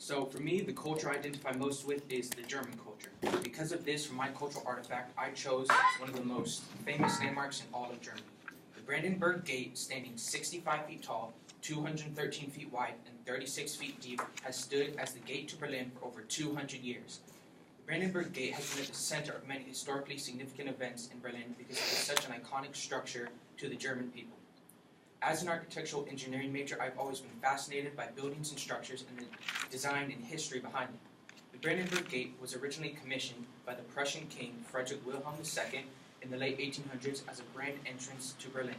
So for me, the culture I identify most with is the German culture. Because of this, for my cultural artifact, I chose one of the most famous landmarks in all of Germany. The Brandenburg Gate, standing 65 feet tall, 213 feet wide, and 36 feet deep, has stood as the gate to Berlin for over 200 years. The Brandenburg Gate has been at the center of many historically significant events in Berlin because it is such an iconic structure to the German people. As an architectural engineering major, I've always been fascinated by buildings and structures and the design and history behind them. The Brandenburg Gate was originally commissioned by the Prussian king Frederick Wilhelm II in the late 1800s as a grand entrance to Berlin.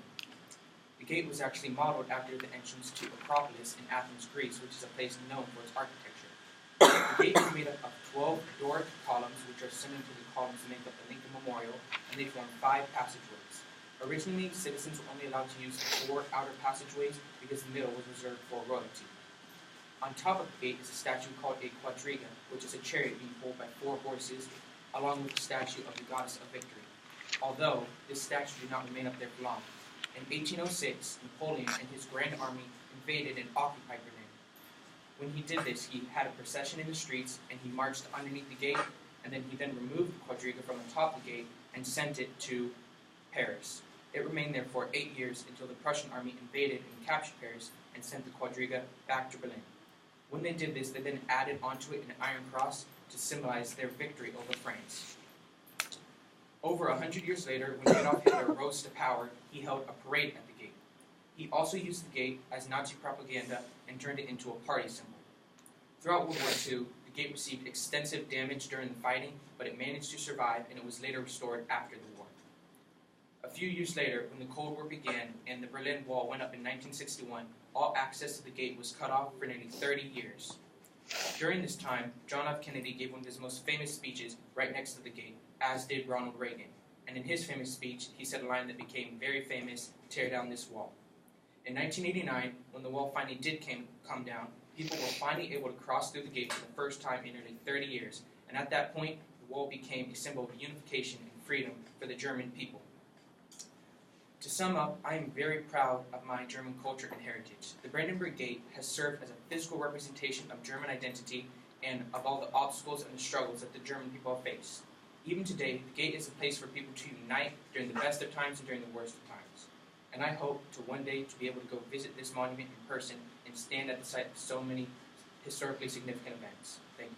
The gate was actually modeled after the entrance to Acropolis in Athens, Greece, which is a place known for its architecture. The gate is made up of 12 Doric columns, which are similar to the columns that make up the Lincoln Memorial, and they form 5 passageways. Originally, citizens were only allowed to use 4 outer passageways because the middle was reserved for royalty. On top of the gate is a statue called a quadriga, which is a chariot being pulled by 4 horses, along with the statue of the goddess of victory. Although, this statue did not remain up there for long. In 1806, Napoleon and his grand army invaded and occupied Berlin. When he did this, he had a procession in the streets, and he marched underneath the gate, and then he removed the quadriga from atop the gate and sent it to Paris. It remained there for 8 years until the Prussian army invaded and captured Paris and sent the quadriga back to Berlin. When they did this, they then added onto it an iron cross to symbolize their victory over France. Over 100 years later, when Adolf Hitler rose to power, he held a parade at the gate. He also used the gate as Nazi propaganda and turned it into a party symbol. Throughout World War II, the gate received extensive damage during the fighting, but it managed to survive, and it was later restored after the war. A few years later, when the Cold War began and the Berlin Wall went up in 1961, all access to the gate was cut off for nearly 30 years. During this time, John F. Kennedy gave one of his most famous speeches right next to the gate, as did Ronald Reagan. And in his famous speech, he said a line that became very famous, "Tear down this wall." In 1989, when the wall finally did come down, people were finally able to cross through the gate for the first time in nearly 30 years. And at that point, the wall became a symbol of unification and freedom for the German people. To sum up, I am very proud of my German culture and heritage. The Brandenburg Gate has served as a physical representation of German identity and of all the obstacles and the struggles that the German people have faced. Even today, the gate is a place for people to unite during the best of times and during the worst of times. And I hope to one day to be able to go visit this monument in person and stand at the site of so many historically significant events. Thank you.